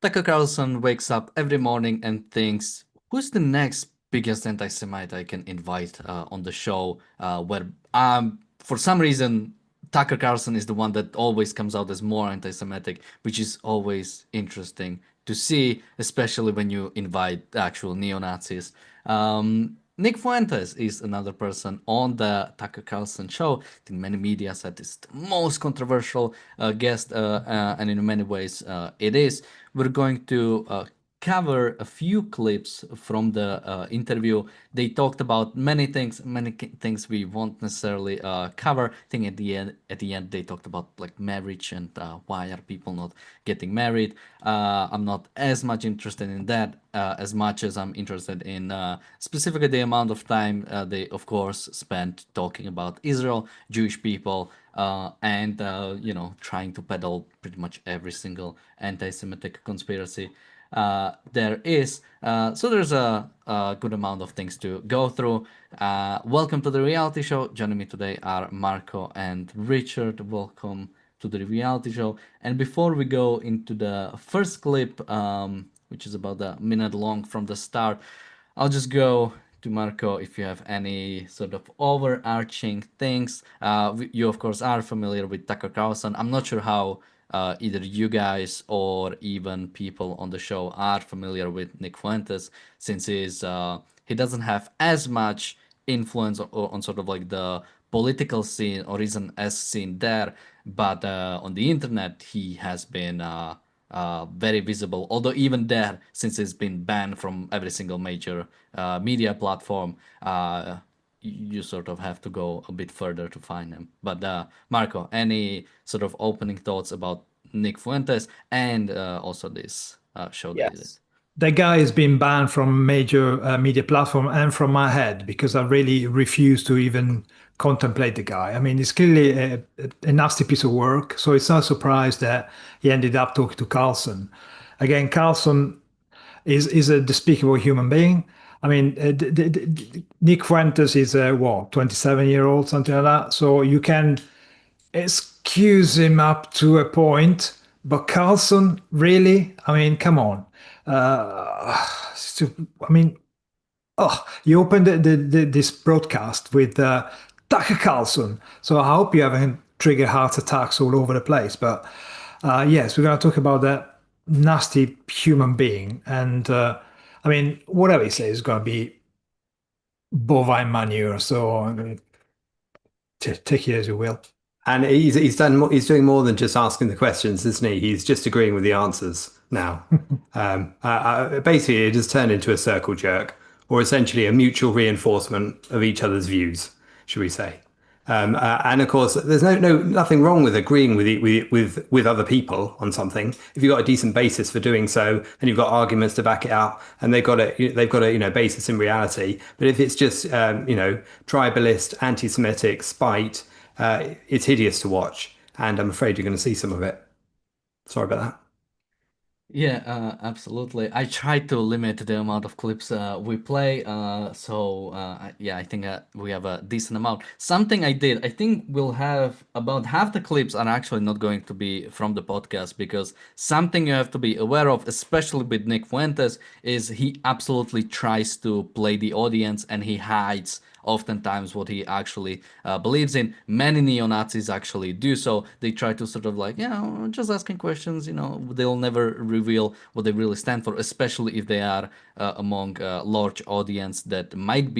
Tucker Carlson wakes up every morning and thinks, who's the next biggest anti-Semite I can invite on the show? Where for some reason, Tucker Carlson is the one that always comes out as more anti-Semitic, which is always interesting to see, especially when you invite actual neo-Nazis. Nick Fuentes is another person on the Tucker Carlson show. I think many media said it's the most controversial guest, and in many ways it is. We're going to cover a few clips from the interview. They talked about many things we won't necessarily cover. I think at the end they talked about like marriage and why are people not getting married. I'm not as much interested in that as much as I'm interested in specifically the amount of time they, of course, spent talking about Israel, Jewish people, and trying to peddle pretty much every single anti-Semitic conspiracy there is. So there's a good amount of things to go through. Welcome to the reality show. Joining me today are Marco and Richard. Welcome to the reality show. And before we go into the first clip, which is about a minute long from the start, I'll just go to Marco if you have any sort of overarching things. You, of course, are familiar with Tucker Carlson. I'm not sure how either you guys or even people on the show are familiar with Nick Fuentes, since he doesn't have as much influence on sort of like the political scene or isn't as seen there, but on the internet he has been very visible. Although even there, since it's been banned from every single major media platform, you sort of have to go a bit further to find him. But Marco, any sort of opening thoughts about Nick Fuentes and also this show that he did? Yes. That guy has been banned from major media platform and from my head because I really refuse to even contemplate the guy. I mean, it's clearly a nasty piece of work, so it's not a surprise that he ended up talking to Carlson. Again, Carlson is a despicable human being. I mean, Nick Fuentes is a what, 27-year-old, something like that. So you can excuse him up to a point, but Carlson, really? I mean, come on. I mean, oh, you opened this broadcast with Tucker Carlson, so I hope you haven't triggered heart attacks all over the place. But yes, we're going to talk about that nasty human being, and I mean, whatever he says is going to be bovine manure. So take it as you will. And he's doing more than just asking the questions, isn't he? He's just agreeing with the answers now. Basically, it has turned into a circle jerk, or essentially a mutual reinforcement of each other's views, should we say? And of course, there's nothing wrong with agreeing with other people on something if you've got a decent basis for doing so, and you've got arguments to back it up, and they've got a basis in reality. But if it's just tribalist, anti-Semitic spite, it's hideous to watch, and I'm afraid you're going to see some of it. Sorry about that. Yeah, absolutely. I try to limit the amount of clips we play. Yeah, I think we have a decent amount. Something I did, I think we'll have about half the clips are actually not going to be from the podcast because something you have to be aware of, especially with Nick Fuentes, is he absolutely tries to play the audience and he hides oftentimes what he actually believes in. Many neo-Nazis actually do so. They try to sort of like, just asking questions, they'll never reveal what they really stand for, especially if they are among a large audience that might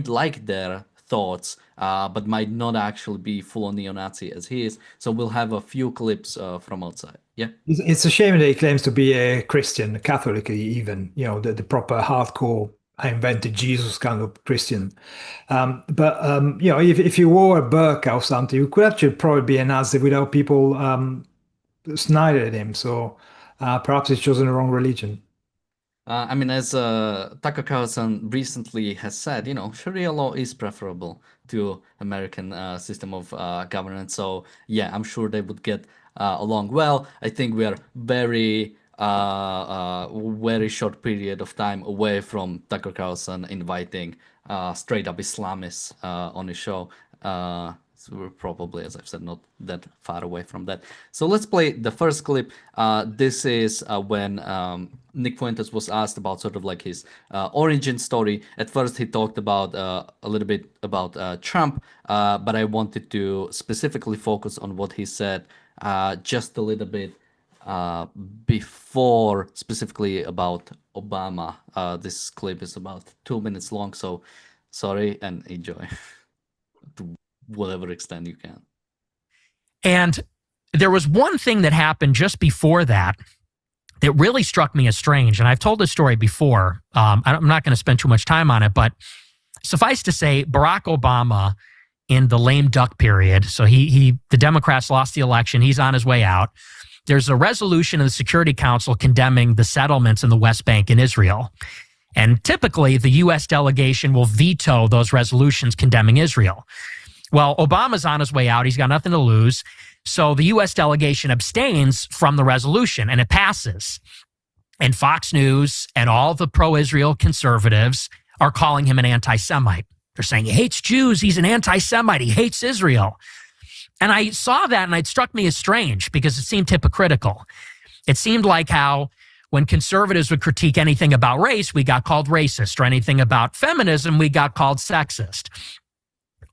like their thoughts, but might not actually be full-on neo-Nazi as he is. So we'll have a few clips from outside. Yeah. It's a shame that he claims to be a Christian, a Catholic, even, the proper hardcore, I invented Jesus kind of Christian. But if you wore a burqa or something, you could actually probably be a Nazi without people snide at him. So perhaps he's chosen the wrong religion. I mean, as Tucker Carlson recently has said, Sharia law is preferable to American system of governance. So yeah, I'm sure they would get along well. I think we are very short period of time away from Tucker Carlson inviting straight up Islamists on his show. we're probably, as I've said, not that far away from that. So let's play the first clip. This is when Nick Fuentes was asked about sort of like his origin story. At first, he talked about a little bit about Trump, but I wanted to specifically focus on what he said just a little bit before, specifically about Obama. This clip is about 2 minutes long, so sorry and enjoy to whatever extent you can. And there was one thing that happened just before that that really struck me as strange. And I've told this story before. I'm not going to spend too much time on it, but suffice to say, Barack Obama in the lame duck period, so the Democrats lost the election, he's on his way out. There's a resolution in the Security Council condemning the settlements in the West Bank in Israel. And typically, the U.S. delegation will veto those resolutions condemning Israel. Well, Obama's on his way out. He's got nothing to lose. So the U.S. delegation abstains from the resolution, and it passes. And Fox News and all the pro-Israel conservatives are calling him an anti-Semite. They're saying he hates Jews. He's an anti-Semite. He hates Israel. And I saw that, and it struck me as strange because it seemed hypocritical. It seemed like how when conservatives would critique anything about race, we got called racist, or anything about feminism, we got called sexist.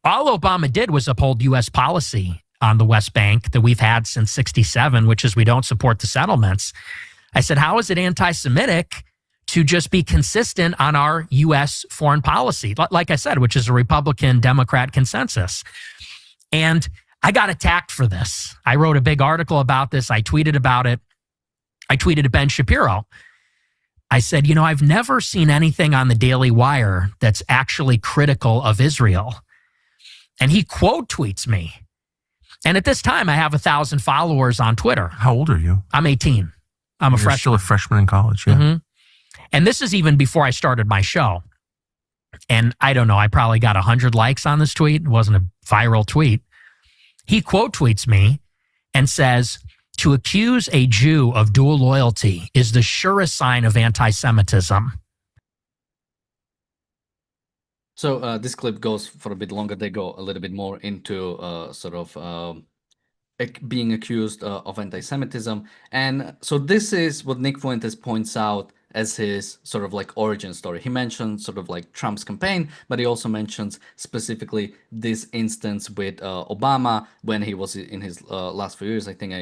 All Obama did was uphold U.S. policy on the West Bank that we've had since '67, which is we don't support the settlements. I said, how is it anti-Semitic to just be consistent on our U.S. foreign policy? Like I said, which is a Republican-Democrat consensus. And I got attacked for this. I wrote a big article about this. I tweeted about it. I tweeted to Ben Shapiro. I said, I've never seen anything on the Daily Wire that's actually critical of Israel. And he quote tweets me. And at this time, I have 1,000 followers on Twitter. How old are you? I'm 18. I'm a freshman. Still a freshman in college, yeah. Mm-hmm. And this is even before I started my show. And I don't know, I probably got 100 likes on this tweet. It wasn't a viral tweet. He quote tweets me and says, to accuse a Jew of dual loyalty is the surest sign of anti-Semitism. So this clip goes for a bit longer. They go a little bit more into being accused of anti-Semitism. And so this is what Nick Fuentes points out as his sort of like origin story. He mentions sort of like Trump's campaign, but he also mentions specifically this instance with Obama when he was in his last few years. I think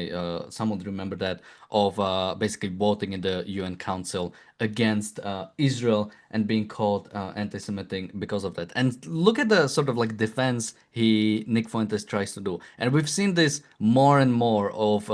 someone remember that, of basically voting in the UN Council against Israel and being called anti-Semitic because of that. And look at the sort of like defense Nick Fuentes tries to do. And we've seen this more and more of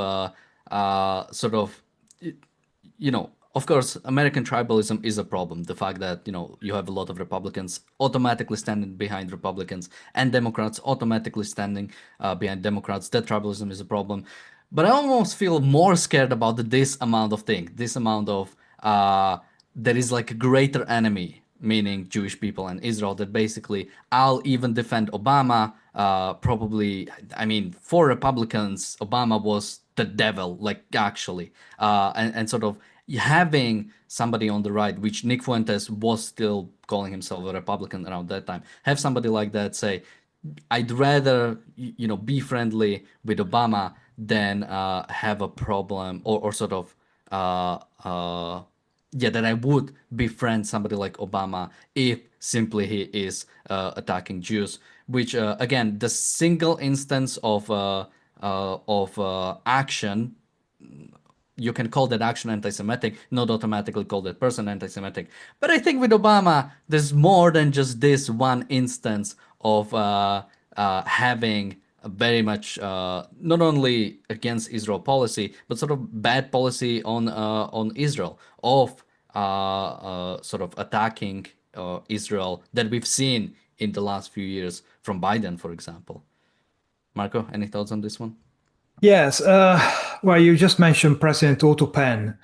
of course, American tribalism is a problem. The fact that, you have a lot of Republicans automatically standing behind Republicans and Democrats automatically standing behind Democrats, that tribalism is a problem. But I almost feel more scared about this amount of thing, this amount of, there is like a greater enemy, meaning Jewish people and Israel, that basically I'll even defend Obama. Probably, for Republicans, Obama was the devil, like actually, and sort of, having somebody on the right, which Nick Fuentes was still calling himself a Republican around that time, have somebody like that say, I'd rather, be friendly with Obama than have a problem or sort of, that I would befriend somebody like Obama if simply he is attacking Jews, which, again, the single instance of action, you can call that action anti-Semitic, not automatically call that person anti-Semitic. But I think with Obama, there's more than just this one instance of having a very much not only against Israel policy, but sort of bad policy on Israel, of sort of attacking Israel that we've seen in the last few years from Biden, for example. Marco, any thoughts on this one? Yes. Well, you just mentioned President Otto Penn.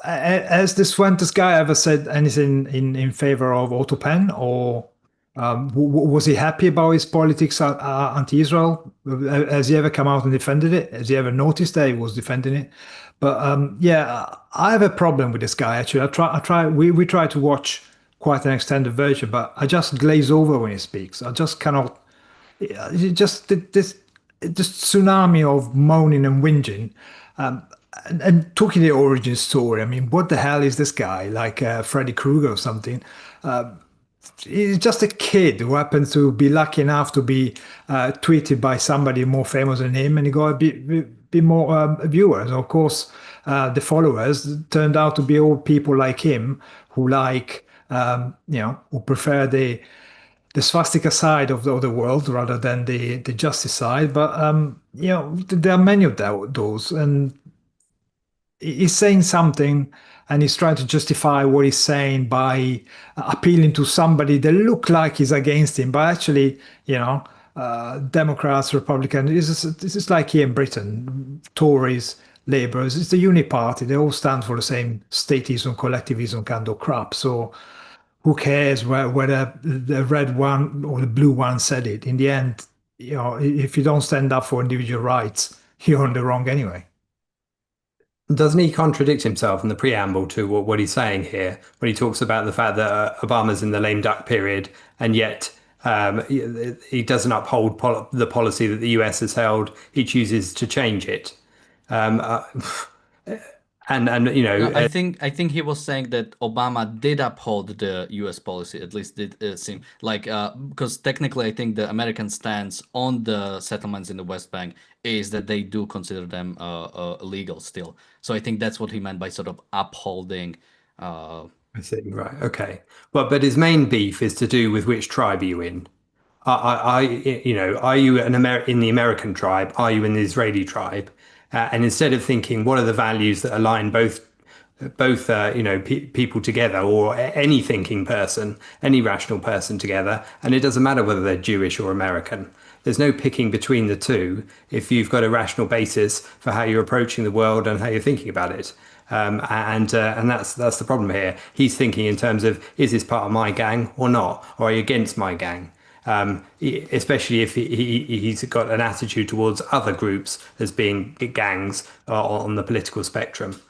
Has this Fuentes guy ever said anything in favor of Otto Penn, or was he happy about his politics anti-Israel? Has he ever come out and defended it? Has he ever noticed that he was defending it? But I have a problem with this guy. Actually, we try to watch quite an extended version, but I just glaze over when he speaks. I just cannot. Just this tsunami of moaning and whinging. And talking the origin story, I mean, what the hell is this guy? Like Freddy Krueger or something? He's just a kid who happens to be lucky enough to be tweeted by somebody more famous than him, and he got be more viewers. Of course, the followers turned out to be all people like him who like, who prefer the swastika side of the world rather than the justice side. But there are many of those, and he's saying something, and he's trying to justify what he's saying by appealing to somebody that look like he's against him, but actually, Democrats, Republicans, this is like here in Britain, Tories, Labourers, it's the Unity Party. They all stand for the same statism, collectivism kind of crap. So who cares whether the red one or the blue one said it? In the end, if you don't stand up for individual rights, you're on the wrong anyway. Doesn't he contradict himself in the preamble to what he's saying here when he talks about the fact that Obama's in the lame duck period, and yet he doesn't uphold the policy that the US has held. He chooses to change it. I think he was saying that Obama did uphold the U.S. policy, at least did seem like, because technically I think the American stance on the settlements in the West Bank is that they do consider them illegal still. So I think that's what he meant by sort of upholding. I see. Right. Okay. But his main beef is to do with which tribe are you in? Are you in the American tribe? Are you in the Israeli tribe? And instead of thinking, what are the values that align both people together, or any thinking person, any rational person together, and it doesn't matter whether they're Jewish or American. There's no picking between the two if you've got a rational basis for how you're approaching the world and how you're thinking about it. And that's the problem here. He's thinking in terms of, is this part of my gang or not? Or are you against my gang? Especially if he's got an attitude towards other groups as being gangs on the political spectrum.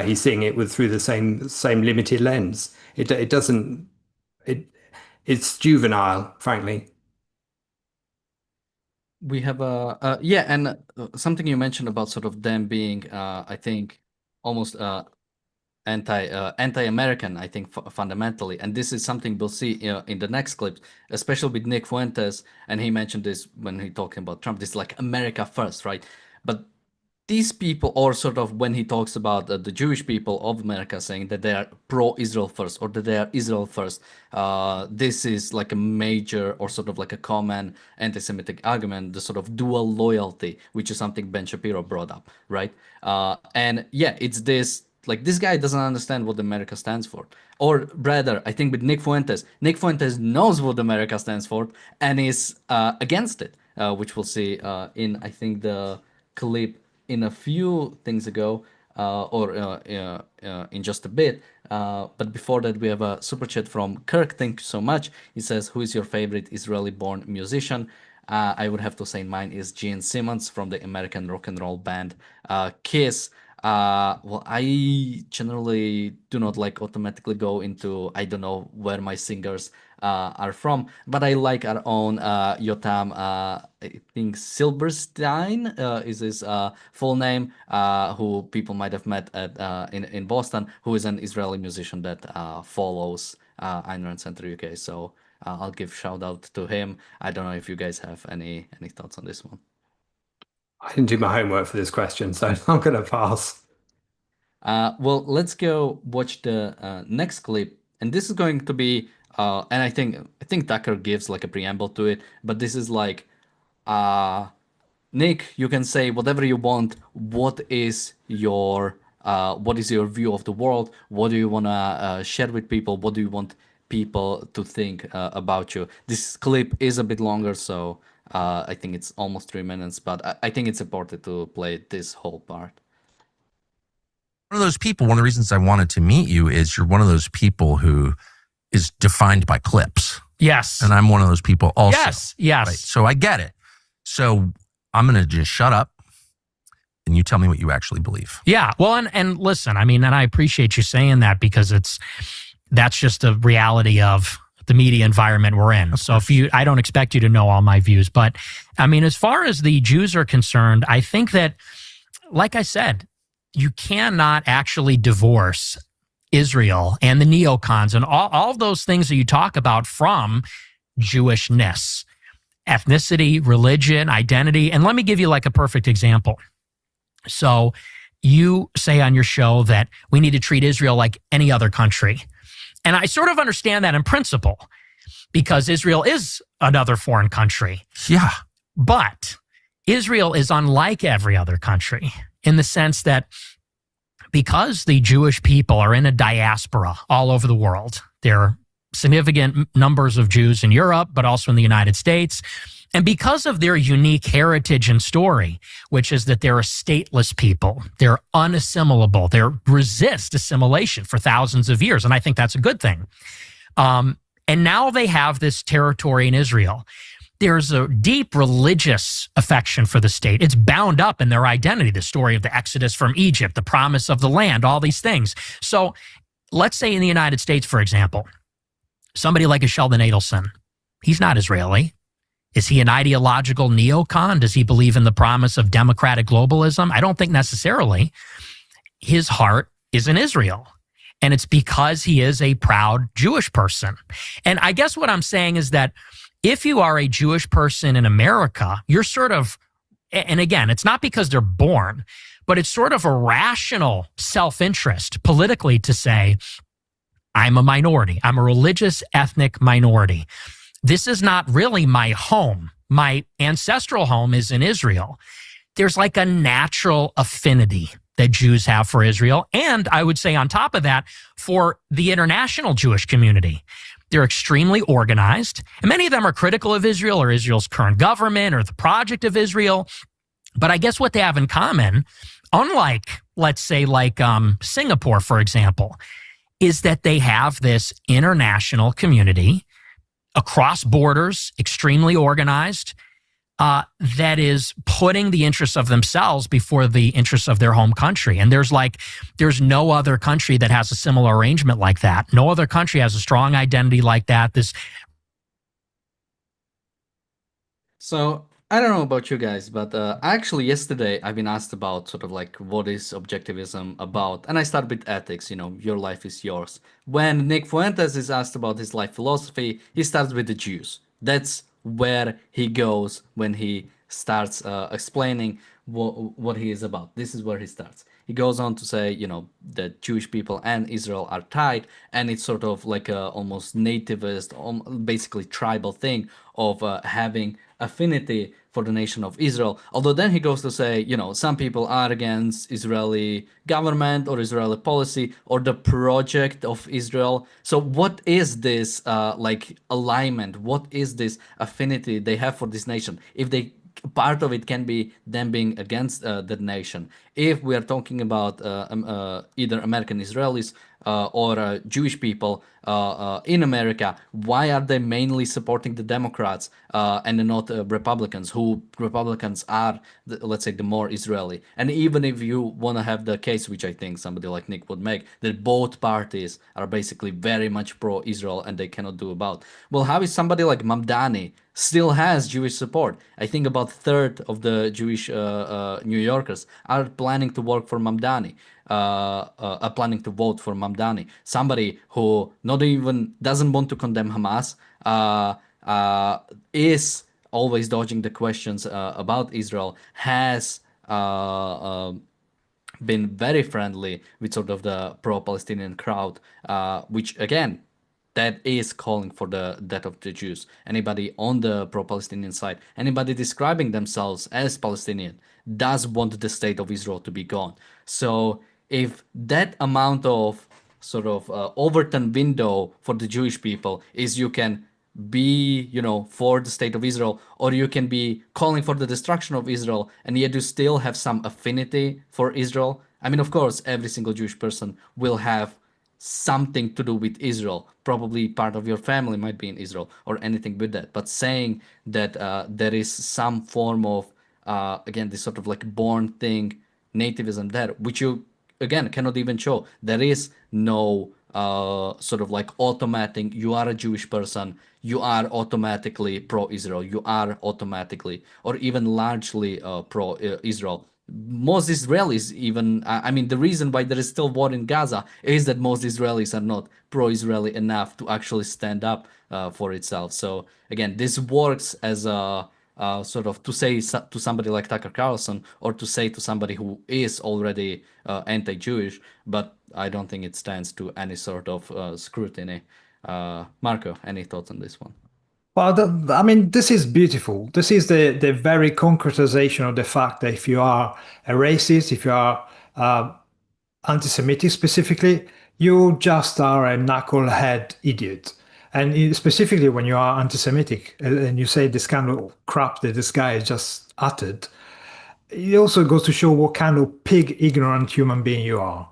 He's seeing it through the same limited lens. It's juvenile, frankly. We have and something you mentioned about sort of them being, I think, almost anti-American, I think, fundamentally. And this is something we'll see in the next clip, especially with Nick Fuentes. And he mentioned this when he talking about Trump. This is like America first, right? But these people, or sort of when he talks about the Jewish people of America, saying that they are pro-Israel first, or that they are Israel first, this is like a major, or sort of like a common anti-Semitic argument, the sort of dual loyalty, which is something Ben Shapiro brought up, right? And yeah, it's this, like, this guy doesn't understand what America stands for. Or rather, I think with Nick Fuentes knows what America stands for and is against it, which we'll see in, I think, the clip in a few things ago, in just a bit. But before that, we have a super chat from Kirk. Thank you so much. He says, who is your favorite Israeli-born musician? I would have to say mine is Gene Simmons from the American rock and roll band Kiss. Well, I generally do not like automatically go into, I don't know where my singers are from, but I like our own Yotam, I think Silberstein is his full name, who people might have met at in Boston, who is an Israeli musician that follows Ayn Rand Center UK. So I'll give shout out to him. I don't know if you guys have any thoughts on this one. I didn't do my homework for this question, so I'm going to pass. Well, let's go watch the next clip, and this is going to be, and I think Tucker gives like a preamble to it, but this is like, Nick, you can say whatever you want. What is your view of the world? What do you want to share with people? What do you want people to think about you? This clip is a bit longer, so I think it's almost 3 minutes, but I think it's important to play this whole part. One of those people, one of the reasons I wanted to meet you is you're one of those people who is defined by clips. Yes. And I'm one of those people also. Yes. Right? So I get it. So I'm going to just shut up and you tell me what you actually believe. Yeah. Well, and listen, I mean, and I appreciate you saying that, because that's just the reality of the media environment we're in. So I don't expect you to know all my views, but I mean, as far as the Jews are concerned, I think that, like I said, you cannot actually divorce Israel and the neocons and all of those things that you talk about from Jewishness, ethnicity, religion, identity. And let me give you like a perfect example. So you say on your show that we need to treat Israel like any other country. And I sort of understand that in principle because Israel is another foreign country. Yeah. But Israel is unlike every other country in the sense that because the Jewish people are in a diaspora all over the world, there are significant numbers of Jews in Europe, but also in the United States. And because of their unique heritage and story, which is that they're a stateless people, they're unassimilable, they resist assimilation for thousands of years. And I think that's a good thing. And now they have this territory in Israel. There's a deep religious affection for the state. It's bound up in their identity, the story of the Exodus from Egypt, the promise of the land, all these things. So let's say in the United States, for example, somebody like a Sheldon Adelson, he's not Israeli. Is he an ideological neocon? Does he believe in the promise of democratic globalism? I don't think necessarily. His heart is in Israel. And it's because he is a proud Jewish person. And I guess what I'm saying is that if you are a Jewish person in America, you're sort of, and again, it's not because they're born, but it's sort of a rational self-interest politically to say, I'm a minority. I'm a religious ethnic minority. This is not really my home. My ancestral home is in Israel. There's like a natural affinity that Jews have for Israel. And I would say on top of that, for the international Jewish community. They're extremely organized. And many of them are critical of Israel or Israel's current government or the project of Israel. But I guess what they have in common, unlike, let's say, like Singapore, for example, is that they have this international community across borders, extremely organized, that is putting the interests of themselves before the interests of their home country. And there's no other country that has a similar arrangement like that. No other country has a strong identity like that. So I don't know about you guys, but actually yesterday I've been asked about sort of like what is objectivism about, and I start with ethics. Your life is yours. When Nick Fuentes is asked about his life philosophy, he starts with the Jews. That's where he goes when he starts explaining what he is about. This is where he starts. He goes on to say, that Jewish people and Israel are tied, and it's sort of like a almost nativist, basically tribal thing of having affinity for the nation of Israel. Although then he goes to say, some people are against Israeli government or Israeli policy or the project of Israel. So what is this like alignment? What is this affinity they have for this nation? If they part of it can be them being against the nation. If we are talking about either American Israelis or Jewish people in America, why are they mainly supporting the Democrats and not Republicans, who Republicans are, let's say, the more Israeli? And even if you want to have the case, which I think somebody like Nick would make, that both parties are basically very much pro-Israel and they cannot do about. Well, how is somebody like Mamdani still has Jewish support? I think about a third of the Jewish New Yorkers are planning to work for Mamdani, are planning to vote for Mamdani. Somebody who not even doesn't want to condemn Hamas, is always dodging the questions about Israel, has been very friendly with sort of the pro-Palestinian crowd, which again, that is calling for the death of the Jews. Anybody on the pro-Palestinian side, anybody describing themselves as Palestinian, does want the state of Israel to be gone. So if that amount of sort of Overton window for the Jewish people is you can be, for the state of Israel, or you can be calling for the destruction of Israel, and yet you still have some affinity for Israel. I mean, of course, every single Jewish person will have something to do with Israel. Probably part of your family might be in Israel or anything with that. But saying that there is some form of, again, this sort of like born thing, nativism there, which you, again, cannot even show. There is no sort of like automating, you are a Jewish person, you are automatically pro-Israel, you are automatically or even largely pro-Israel. Most Israelis, even, I mean, the reason why there is still war in Gaza is that most Israelis are not pro-Israeli enough to actually stand up for itself. So again, this works as a sort of to say to somebody like Tucker Carlson or to say to somebody who is already anti-Jewish, but I don't think it stands to any sort of scrutiny. Marco, any thoughts on this one? Well, I mean, this is beautiful. This is the very concretization of the fact that if you are a racist, if you are anti-Semitic specifically, you just are a knucklehead idiot. And specifically when you are anti-Semitic and you say this kind of crap that this guy has just uttered, it also goes to show what kind of pig ignorant human being you are.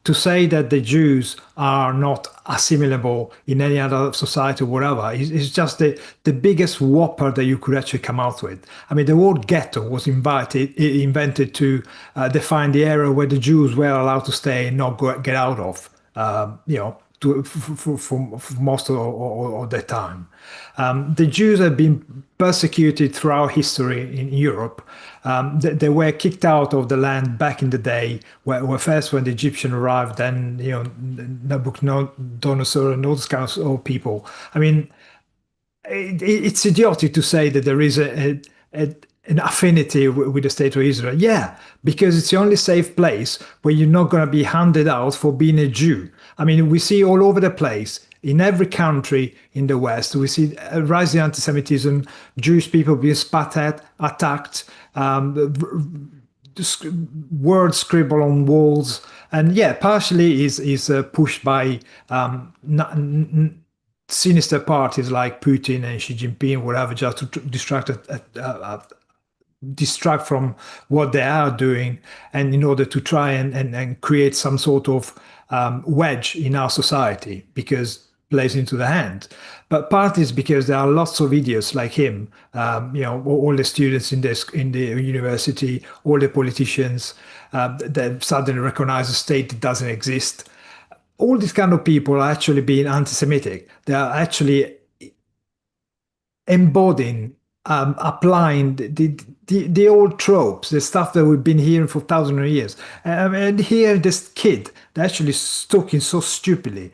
To say that the Jews are not assimilable in any other society or whatever is just the biggest whopper that you could actually come out with. I mean, the word ghetto was invented to define the area where the Jews were allowed to stay and not get out of, for most of the time. The Jews have been persecuted throughout history in Europe. They were kicked out of the land back in the day, where first when the Egyptian arrived, then Nabucodonosor and all those kinds of people. I mean, it's idiotic to say that there is an affinity with the state of Israel. Yeah, because it's the only safe place where you're not going to be handed out for being a Jew. I mean, we see all over the place, in every country in the West, we see a rising anti-Semitism, Jewish people being spat at, attacked, words scribbled on walls. And yeah, partially is pushed by sinister parties like Putin and Xi Jinping, whatever, just to distract from what they are doing, and in order to try and create some sort of wedge in our society, because plays into the hand. But part is because there are lots of idiots like him, all the students in the university, all the politicians that suddenly recognize a state that doesn't exist. All these kind of people are actually being anti-Semitic. They are actually embodying, applying the old tropes, the stuff that we've been hearing for thousands of years. And here, this kid, they're actually talking so stupidly,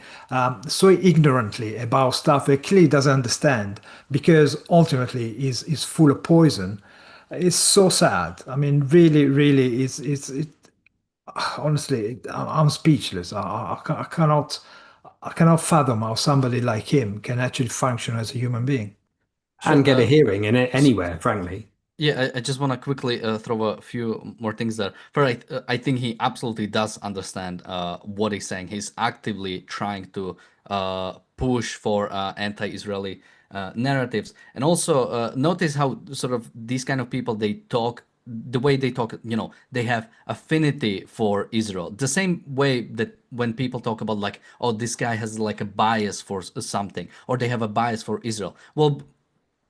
so ignorantly about stuff that clearly doesn't understand, because ultimately is full of poison. It's so sad. I mean, really, really, honestly, I'm speechless. I cannot fathom how somebody like him can actually function as a human being. And get a hearing in it anywhere, frankly. Yeah, I just want to quickly throw a few more things there. First, I think he absolutely does understand what he's saying. He's actively trying to push for anti-Israeli narratives. And also notice how sort of these kind of people, they talk, the way they talk, they have affinity for Israel. The same way that when people talk about like, oh, this guy has like a bias for something, or they have a bias for Israel. Well,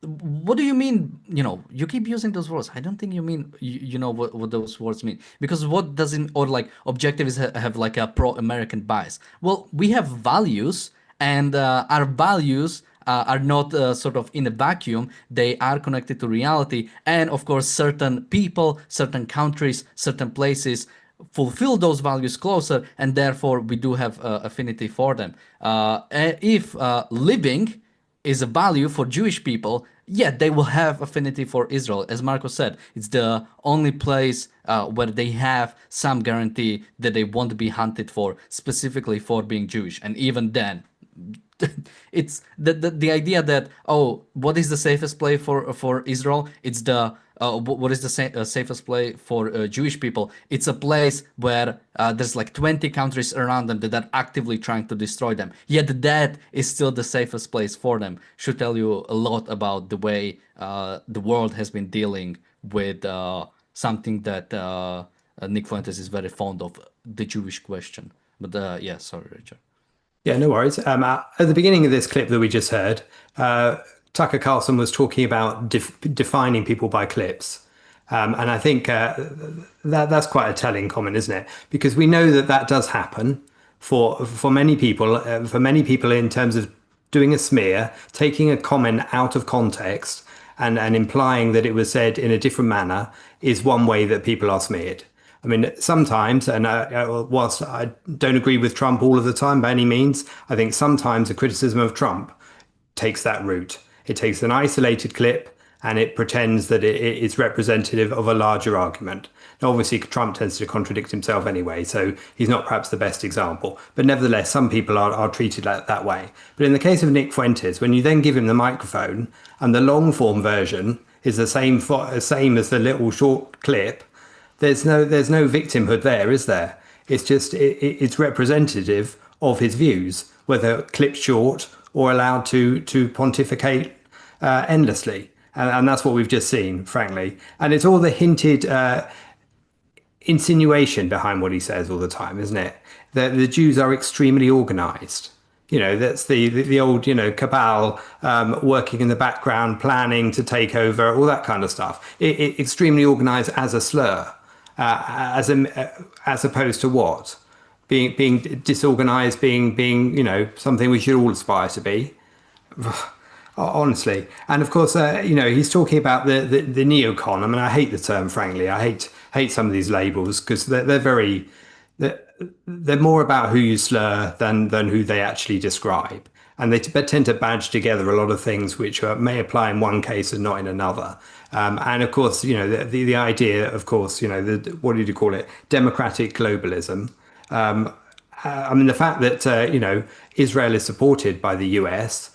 what do you mean? You keep using those words. I don't think you mean you know what those words mean. Because what doesn't, or like objectivists have like a pro-American bias. Well, we have values, and our values are not sort of in a vacuum. They are connected to reality, and of course, certain people, certain countries, certain places fulfill those values closer, and therefore we do have affinity for them. If living is a value for Jewish people, yeah, they will have affinity for Israel. As Marco said, it's the only place where they have some guarantee that they won't be hunted for, specifically for being Jewish. And even then, it's the idea that, oh, what is the safest place for Israel? It's the what is the safest place for Jewish people? It's a place where there's like 20 countries around them that are actively trying to destroy them. Yet that is still the safest place for them. Should tell you a lot about the way the world has been dealing with something that Nick Fuentes is very fond of, the Jewish question. But yeah, sorry, Richard. Yeah, no worries. At the beginning of this clip that we just heard, Tucker Carlson was talking about defining people by clips. And I think that's quite a telling comment, isn't it? Because we know that does happen. for many people, in terms of doing a smear, taking a comment out of context and implying that it was said in a different manner is one way that people are smeared. I mean, sometimes, and whilst I don't agree with Trump all of the time by any means, I think sometimes a criticism of Trump takes that route. It takes an isolated clip and it pretends that it is representative of a larger argument. Now, obviously, Trump tends to contradict himself anyway, so he's not perhaps the best example. But nevertheless, some people are treated that way. But in the case of Nick Fuentes, when you then give him the microphone and the long form version is the same as the little short clip, there's no victimhood there, is there? It's just it's representative of his views, whether clipped short or allowed to pontificate endlessly. And that's what we've just seen, frankly. And it's all the hinted insinuation behind what he says all the time, isn't it? That the Jews are extremely organized. You know, that's the old, cabal working in the background, planning to take over, all that kind of stuff. Extremely organized as a slur, as opposed to what? Being disorganized, being something we should all aspire to be. Honestly. And of course, he's talking about the neocon. I mean, I hate the term, frankly. I hate some of these labels because they're more about who you slur than who they actually describe. And they tend to badge together a lot of things which may apply in one case and not in another. And of course, the idea, of course, what did you call it? Democratic globalism. I mean, the fact that, Israel is supported by the US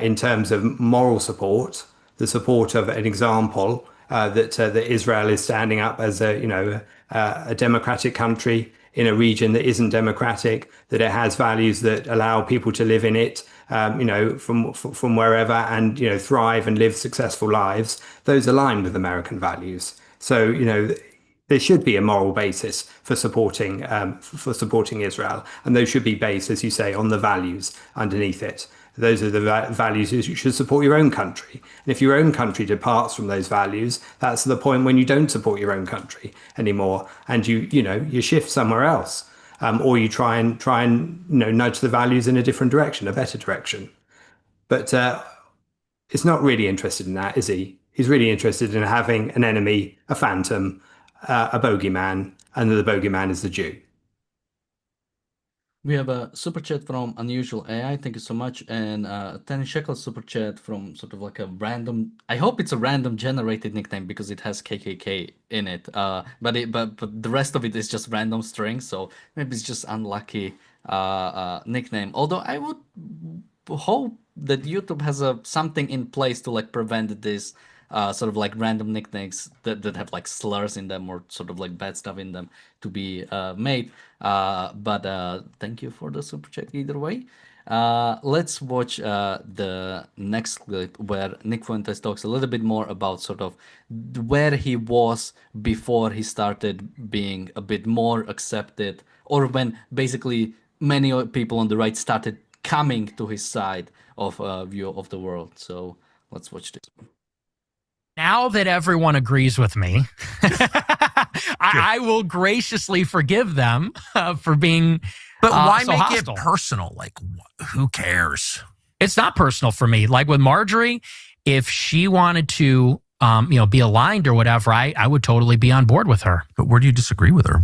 in terms of moral support, the support of an example that Israel is standing up as a democratic country in a region that isn't democratic, that it has values that allow people to live in it, from wherever and, thrive and live successful lives. Those align with American values. So, there should be a moral basis for supporting Israel, and those should be based, as you say, on the values underneath it. Those are the values you should support your own country. And if your own country departs from those values, that's the point when you don't support your own country anymore, and you shift somewhere else, or you try and nudge the values in a different direction, a better direction. But it's not really interested in that, is he? He's really interested in having an enemy, a phantom, a bogeyman, and the bogeyman is the Jew. We have a super chat from Unusual AI. Thank you so much. And 10 shekels super chat from sort of like a random. I hope it's a random generated nickname because it has KKK in it. But the rest of it is just random strings. So maybe it's just unlucky nickname. Although I would hope that YouTube has something in place to like prevent this sort of like random nicknames that have like slurs in them or sort of like bad stuff in them to be made. But thank you for the super chat either way. Let's watch the next clip where Nick Fuentes talks a little bit more about sort of where he was before he started being a bit more accepted, or when basically many people on the right started coming to his side of view of the world. So let's watch this. Now that everyone agrees with me, I will graciously forgive them for being But why so make hostile. it personal? Like, who cares? It's not personal for me. Like with Marjorie, if she wanted to, be aligned or whatever, I would totally be on board with her. But where do you disagree with her?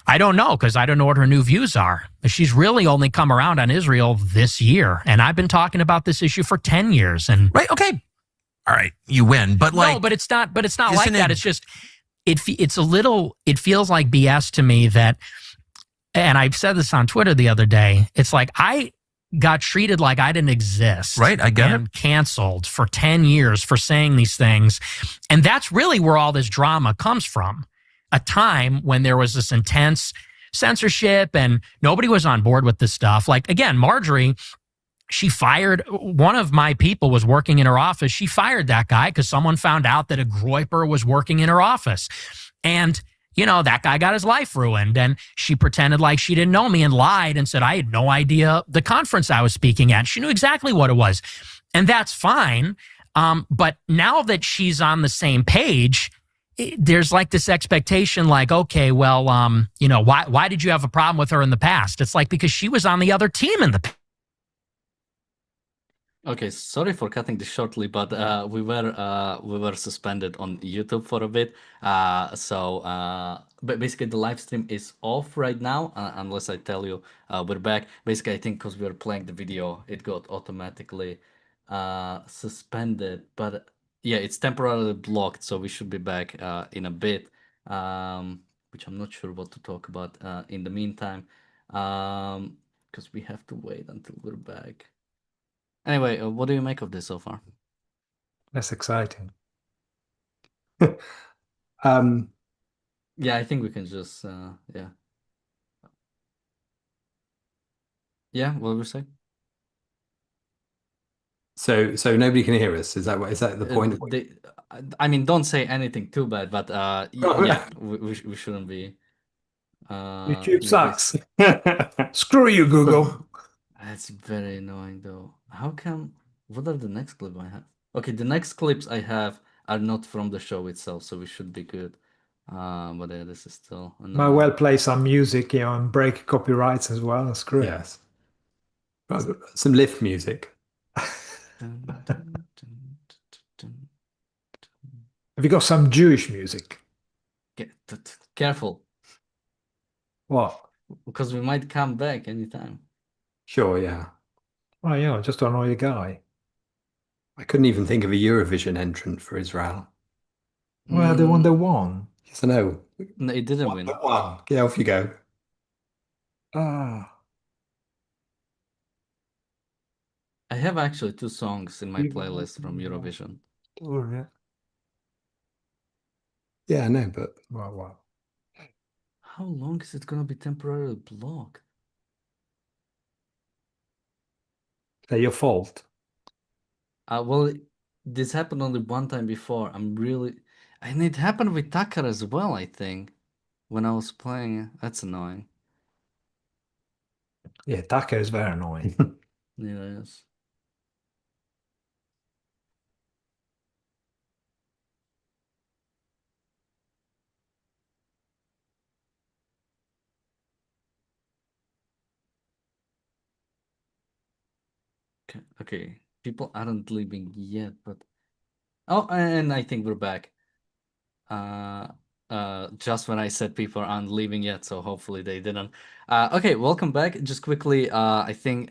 I don't know, because I don't know what her new views are. She's really only come around on Israel this year, and I've been talking about this issue for 10 years. And Right? Okay. All right, you win. But like, no, but it's not. But it's not Isn't like that. it- It's just it's a little. It feels like BS to me that. And I said this on Twitter the other day. It's like I got treated like I didn't exist. Right, I get and canceled for 10 years for saying these things, and that's really where all this drama comes from. A time when there was this intense censorship and nobody was on board with this stuff. Like again, Marjorie. She fired one of my people was working in her office. She fired that guy because someone found out that a Groyper was working in her office. And, that guy got his life ruined. And she pretended like she didn't know me and lied and said, I had no idea the conference I was speaking at. She knew exactly what it was. And that's fine. But now that she's on the same page, there's like this expectation, like, okay, well, why did you have a problem with her in the past? It's like, because she was on the other team in the past. Okay, sorry for cutting this shortly, but we were suspended on YouTube for a bit. But basically the live stream is off right now, unless I tell you we're back. Basically, I think because we were playing the video, it got automatically suspended. But yeah, it's temporarily blocked, so we should be back in a bit. Which I'm not sure what to talk about in the meantime, because we have to wait until we're back. Anyway, what do you make of this so far? That's exciting. Yeah, I think we can just yeah. Yeah, what were you saying? So nobody can hear us. Is that the point? I mean, don't say anything too bad, but yeah, we shouldn't be. YouTube Yeah, sucks. Screw you, Google. that's very annoying though. How come? What are the next clip I have? Okay, the next clips I have are not from the show itself, so we should be good. But yeah, this is still Might annoying. well play some music here and break copyrights as well. Screw it. Yes. Some lift music. Dun, dun, dun, dun, dun. Have you got some Jewish music? Careful, What? because we might come back anytime. Sure, yeah. Oh, yeah, just to annoy the guy. I couldn't even think of a Eurovision entrant for Israel. Well, the one that won. Yes, I know. No, it didn't win. One. Yeah, off you go. Ah, I have actually 2 songs in my You- playlist from Eurovision. oh, yeah. Yeah, I know, but Wow, wow. How long is it gonna be temporarily blocked? They're your fault. Well, this happened only one time before. And it happened with Tucker as well, I think, when I was playing. That's annoying. Yeah, Taka is very annoying. Yeah, yes. Okay, people aren't leaving yet, but oh, and I think we're back. Just when I said people aren't leaving yet, so hopefully they didn't. Okay, welcome back. Just quickly, I think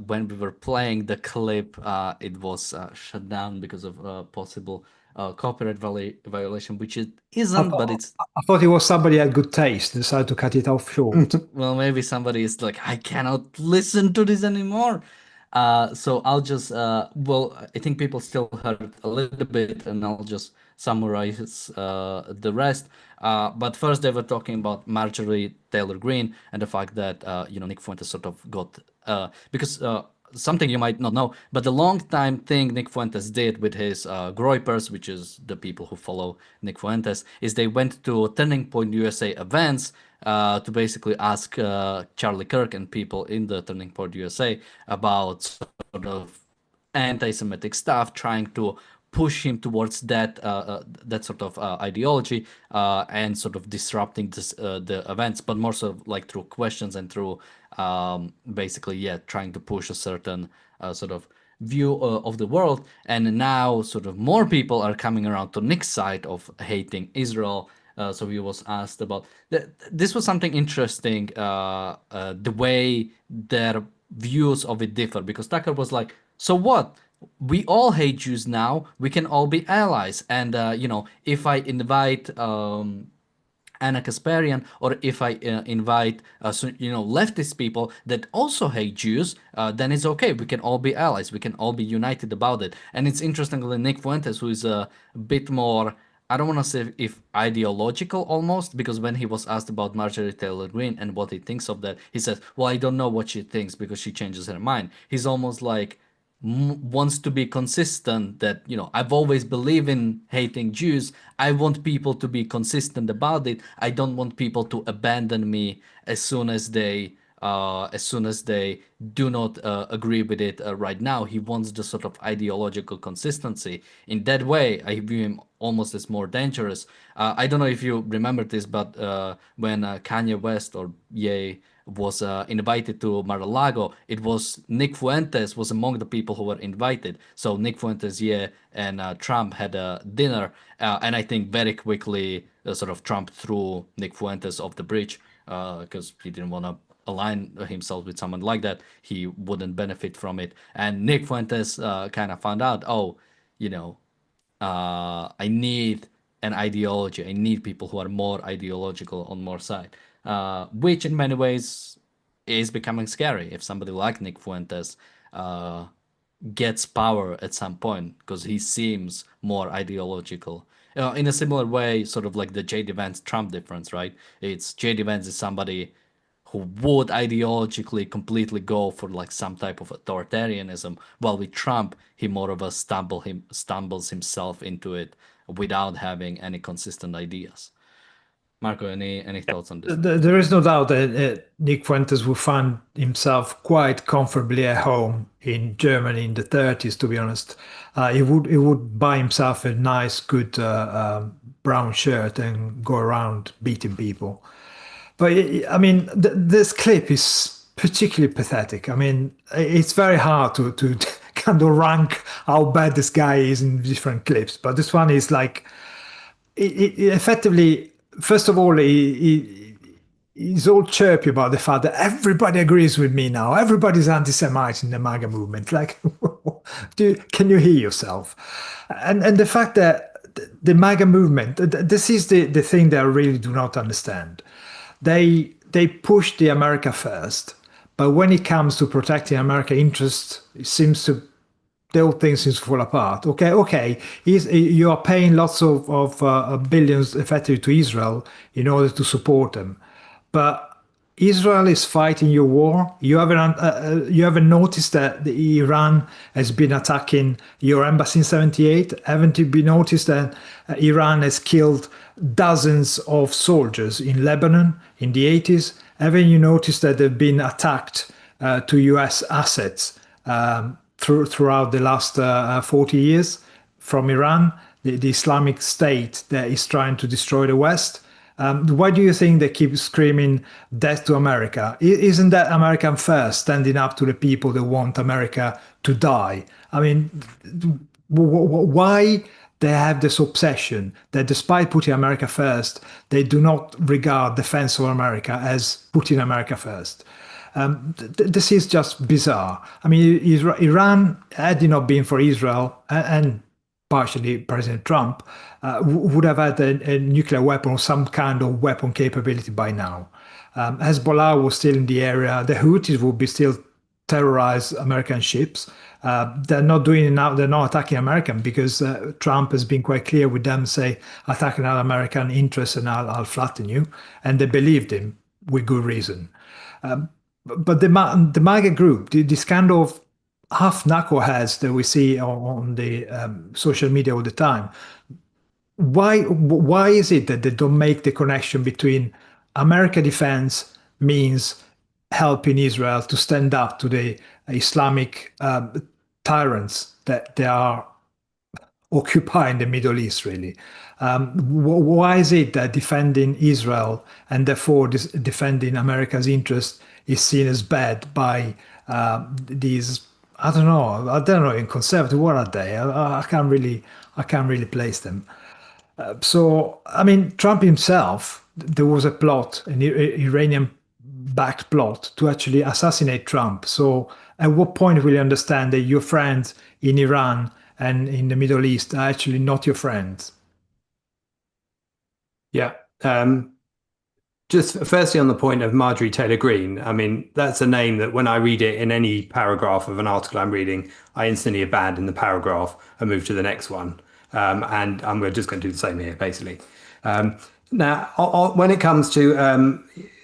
when we were playing the clip, it was shut down because of possible copyright violation, which it isn't, but it's I thought it was somebody had good taste, decided to cut it off short. well, maybe somebody is like, I cannot listen to this anymore. So I'll just, well, I think people still heard a little bit, and I'll just summarize the rest. But first, they were talking about Marjorie Taylor Greene and the fact that, Nick Fuentes sort of got, because something you might not know, but the long time thing Nick Fuentes did with his Groypers, which is the people who follow Nick Fuentes, is they went to Turning Point USA events to basically ask Charlie Kirk and people in the Turning Point USA about sort of anti-Semitic stuff, trying to push him towards that sort of ideology and sort of disrupting the events, but more sort of like through questions and through basically, yeah, trying to push a certain sort of view of the world. And now sort of more people are coming around to Nick's side of hating Israel. So he was asked about this was something interesting, the way their views of it differ, because Tucker was like, so what? We all hate Jews now. We can all be allies. And, if I invite Anna Kasparian, or if I invite leftist people that also hate Jews, then it's okay. We can all be allies. We can all be united about it. And it's interesting that Nick Fuentes, who is a bit more, I don't want to say if ideological almost, because when he was asked about Marjorie Taylor Greene and what he thinks of that, he says, well, I don't know what she thinks because she changes her mind. He's almost like wants to be consistent that, I've always believed in hating Jews. I want people to be consistent about it. I don't want people to abandon me as soon as they as soon as they do not agree with it right now. He wants the sort of ideological consistency. In that way, I view him almost as more dangerous. I don't know if you remember this, but when Kanye West or Ye was invited to Mar-a-Lago, it was Nick Fuentes was among the people who were invited. So Nick Fuentes, Ye, and Trump had a dinner, and I think very quickly sort of Trump threw Nick Fuentes off the bridge because he didn't want to align himself with someone like that. He wouldn't benefit from it. And Nick Fuentes kind of found out, oh, you know, I need an ideology. I need people who are more ideological on more side, which in many ways is becoming scary if somebody like Nick Fuentes gets power at some point because he seems more ideological. In a similar way, sort of like the J.D. Vance Trump difference, right? It's J.D. Vance is somebody who would ideologically completely go for like some type of authoritarianism, while with Trump, he more of a stumbles himself into it without having any consistent ideas. Marco, any thoughts on this? There is no doubt that Nick Fuentes will find himself quite comfortably at home in Germany in the 30s, to be honest. He would buy himself a nice, good brown shirt and go around beating people. But I mean, this clip is particularly pathetic. I mean, it's very hard to kind of rank how bad this guy is in different clips. But this one is like, effectively, first of all, he's all chirpy about the fact that everybody agrees with me now. Everybody's anti-Semite in the MAGA movement. Like, can you hear yourself? And the fact that the MAGA movement, this is the thing that I really do not understand. They push the America first, but when it comes to protecting America interests, it seems to the whole thing seems to fall apart. Okay, you are paying lots of billions effectively to Israel in order to support them, but Israel is fighting your war. You haven't noticed that Iran has been attacking your embassy in '78? Haven't you been noticed that Iran has killed dozens of soldiers in Lebanon in the '80s? Haven't you noticed that they've been attacked to U.S. assets throughout the last 40 years from Iran, the Islamic State that is trying to destroy the West? Why do you think they keep screaming death to America? Isn't that American first, standing up to the people that want America to die? I mean, why they have this obsession that despite putting America first, they do not regard defense of America as putting America first? This is just bizarre. I mean, Iran, had it not been for Israel and partially President Trump, would have had a nuclear weapon or some kind of weapon capability by now. Hezbollah was still in the area. The Houthis would be still terrorize American ships. They're not doing it now. They're not attacking American because Trump has been quite clear with them, say, attacking our American interests and I'll flatten you. And they believed him with good reason. But the MAGA group, this kind of half knuckleheads that we see on the social media all the time, why is it that they don't make the connection between American defense means helping Israel to stand up to the Islamic tyrants that they are occupying the Middle East, really? Why is it that defending Israel and therefore defending America's interest is seen as bad by these? I don't know. In conservative, what are they? I can't really place them. So, I mean, Trump himself, there was a plot, an Iranian-backed plot to actually assassinate Trump. So, at what point will you understand that your friends in Iran and in the Middle East are actually not your friends? Yeah. Just firstly, on the point of Marjorie Taylor Greene, I mean, that's a name that when I read it in any paragraph of an article I'm reading, I instantly abandon the paragraph and move to the next one. And I'm just going to do the same here, basically. Now, when it comes to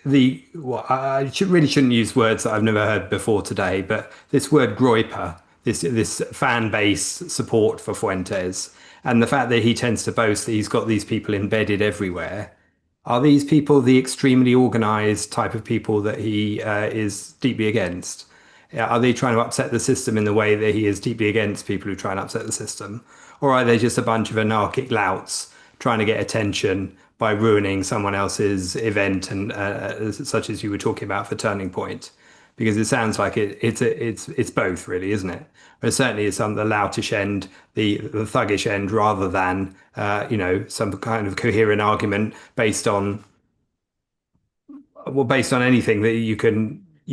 I really shouldn't use words that I've never heard before today, but this word groyper, this fan base support for Fuentes, and the fact that he tends to boast that he's got these people embedded everywhere. Are these people the extremely organized type of people that he is deeply against? Are they trying to upset the system in the way that he is deeply against people who try and upset the system? Or are they just a bunch of anarchic louts trying to get attention by ruining someone else's event, and such as you were talking about for Turning Point? Because it sounds like it's both, really, isn't it? But certainly it's on the loutish end, the thuggish end, rather than some kind of coherent argument based on anything that you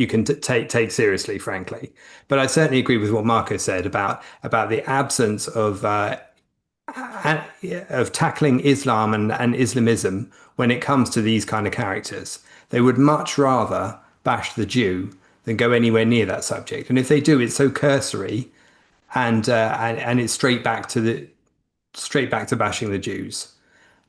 can take seriously, frankly. But I certainly agree with what Marco said about the absence of tackling Islam and Islamism when it comes to these kind of characters. They would much rather bash the Jew than go anywhere near that subject. And if they do, it's so cursory, and it's straight back to bashing the Jews,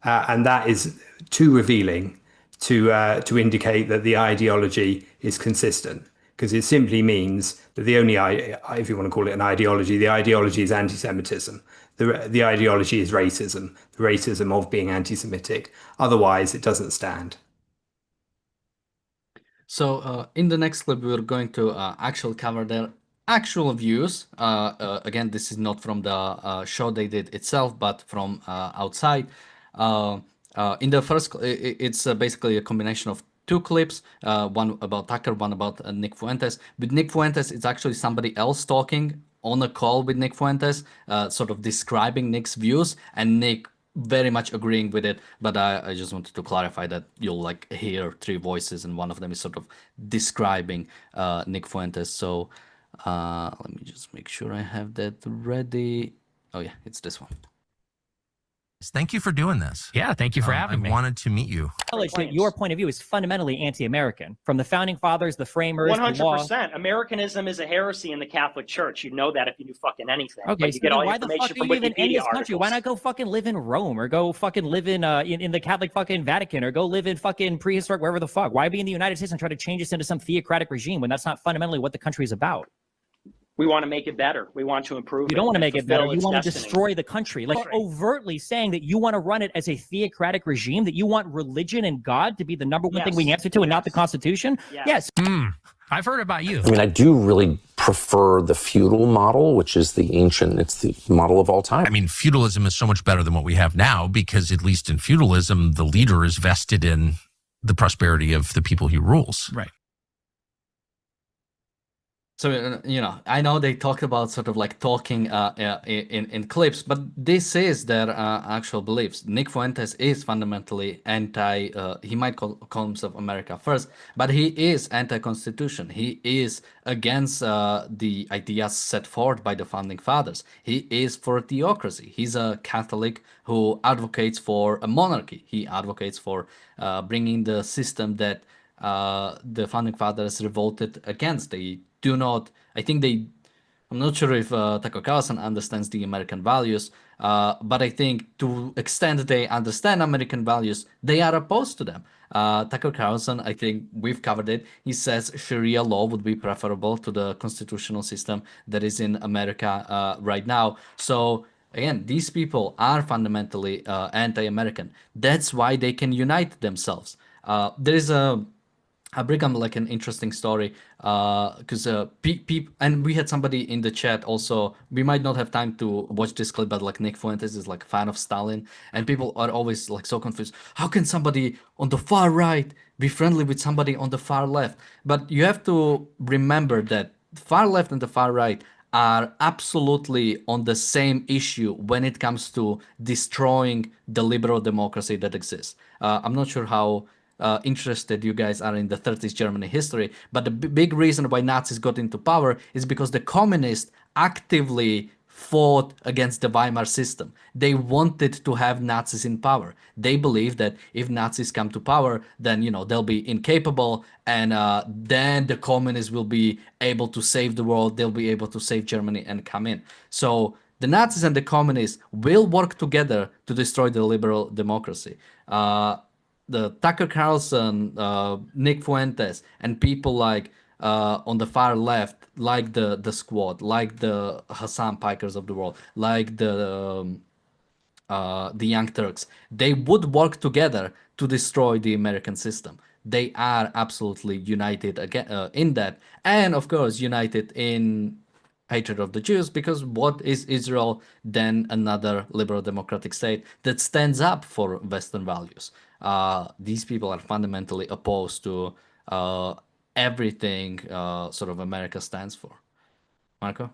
and that is too revealing to indicate that the ideology is consistent, because it simply means that the only, if you want to call it an ideology, the ideology is anti-Semitism. The ideology is racism, the racism of being anti-Semitic. Otherwise, it doesn't stand. So in the next clip, we're going to actually cover their actual views. Again, this is not from the show they did itself, but from outside. In the first, it's basically a combination of two clips, one about Tucker, one about Nick Fuentes. With Nick Fuentes, it's actually somebody else talking on a call with Nick Fuentes, sort of describing Nick's views, and Nick very much agreeing with it. But I just wanted to clarify that you'll like hear three voices, and one of them is sort of describing Nick Fuentes. So let me just make sure I have that ready. Oh yeah, it's this one. Thank you for doing this. Yeah, thank you for having me. I wanted to meet you. That your point of view is fundamentally anti-American. From the founding fathers, the framers, 100%. Americanism is a heresy in the Catholic Church. You'd know that if you knew fucking anything. Okay, but you so get all why your the information fuck are from you even in Wikipedia this country? articles. Why not go fucking live in Rome, or go fucking live in the Catholic fucking Vatican, or go live in fucking prehistoric wherever the fuck? Why be in the United States and try to change this into some theocratic regime when that's not fundamentally what the country is about? We want to make it better. We want to improve You don't want to make it better. You want to destiny. destroy the country. Like overtly saying that you want to run it as a theocratic regime, that you want religion and God to be the number one thing we answer to, and not the Constitution. Yes. I've heard about you. I mean, I do really prefer the feudal model, which is it's the model of all time. I mean, feudalism is so much better than what we have now, because at least in feudalism, the leader is vested in the prosperity of the people he rules. Right. So, I know they talked about sort of like talking in clips, but this is their actual beliefs. Nick Fuentes is fundamentally he might call himself America first, but he is anti-constitution. He is against the ideas set forth by the founding fathers. He is for theocracy. He's a Catholic who advocates for a monarchy. He advocates for bringing the system that the founding fathers revolted against. I'm not sure if Tucker Carlson understands the American values, but I think to extent they understand American values, they are opposed to them. Tucker Carlson, I think we've covered it. He says Sharia law would be preferable to the constitutional system that is in America right now. So again, these people are fundamentally anti-American. That's why they can unite themselves. There is I bring up like an interesting story because and we had somebody in the chat also. We might not have time to watch this clip, but like Nick Fuentes is like a fan of Stalin, and people are always like so confused. How can somebody on the far right be friendly with somebody on the far left? But you have to remember that far left and the far right are absolutely on the same issue when it comes to destroying the liberal democracy that exists. I'm not sure how interested you guys are in the 30s Germany history, but the big reason why Nazis got into power is because the communists actively fought against the Weimar system. They wanted to have Nazis in power. They believed that if Nazis come to power, then they'll be incapable, and then the communists will be able to save the world. They'll be able to save Germany and come in. So the Nazis and the communists will work together to destroy the liberal democracy. The Tucker Carlson, Nick Fuentes, and people like on the far left, like the Squad, like the Hassan Pikers of the world, like the Young Turks, they would work together to to destroy the American system. They are absolutely united again in that, and of course united in hatred of the Jews, because what is Israel than another liberal democratic state that stands up for Western values? These people are fundamentally opposed to everything sort of America stands for. Marco?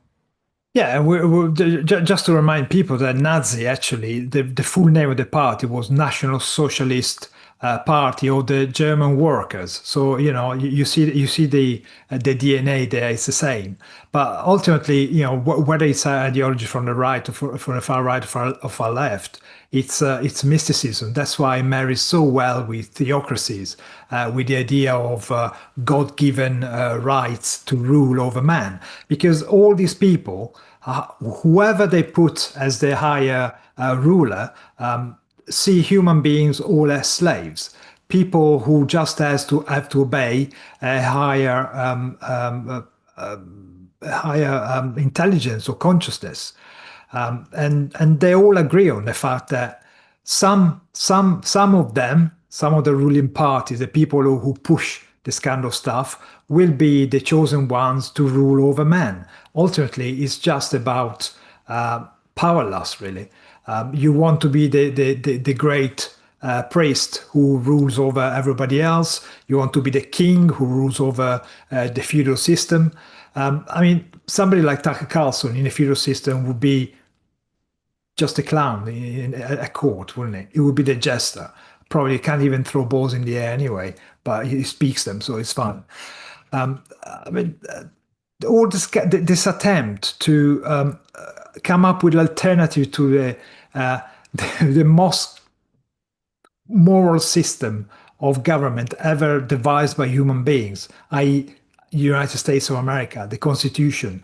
Yeah, and just to remind people that Nazi actually, the full name of the party was National Socialist Party of the German Workers. So you see the DNA there is the same, but ultimately whether it's ideology from the right or from the far right or far left, it's mysticism. That's why it marries so well with theocracies, with the idea of God-given rights to rule over man, because all these people, whoever they put as their higher ruler, see human beings all as slaves, people who just have to obey a higher intelligence or consciousness. And they all agree on the fact that some of them, some of the ruling parties, the people who push this kind of stuff, will be the chosen ones to rule over man. Ultimately, it's just about power lust, really. You want to be the great priest who rules over everybody else. You want to be the king who rules over the feudal system. I mean, somebody like Tucker Carlson in a feudal system would be just a clown in a court, wouldn't it? He would be the jester. Probably can't even throw balls in the air anyway, but he speaks them, so it's fun. I mean, all this attempt to come up with alternative to the most moral system of government ever devised by human beings, i.e. United States of America, the Constitution,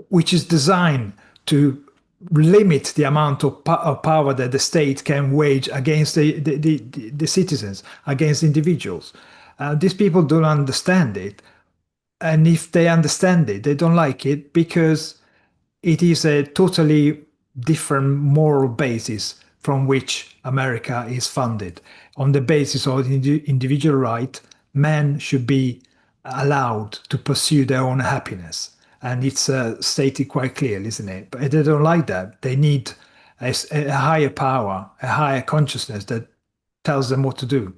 which is designed to limit the amount of power that the state can wage against the citizens, against individuals. These people don't understand it. And if they understand it, they don't like it because it is a totally different moral basis from which America is funded. On the basis of individual right, men should be allowed to pursue their own happiness. And it's stated quite clearly, isn't it? But they don't like that. They need a higher power, a higher consciousness that tells them what to do.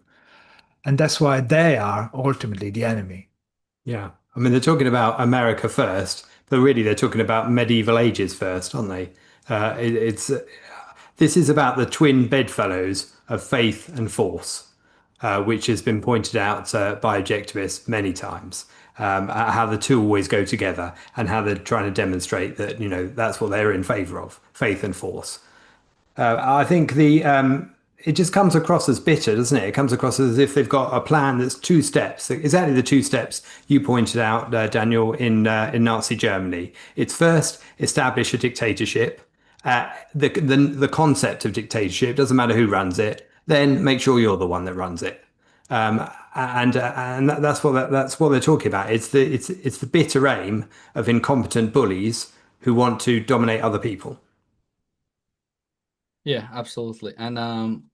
And that's why they are ultimately the enemy. Yeah. I mean, they're talking about America first, but really they're talking about medieval ages first, aren't they? This is about the twin bedfellows of faith and force, which has been pointed out by objectivists many times. How the two always go together, and how they're trying to demonstrate that that's what they're in favor of, faith and force. I think it just comes across as bitter, doesn't it? It comes across as if they've got a plan that's two steps, exactly the two steps you pointed out, Daniel, in Nazi Germany. It's first establish a dictatorship, the concept of dictatorship, doesn't matter who runs it. Then make sure you're the one that runs it, and that's what they're talking about. It's the bitter aim of incompetent bullies who want to dominate other people. Yeah, absolutely. And I'm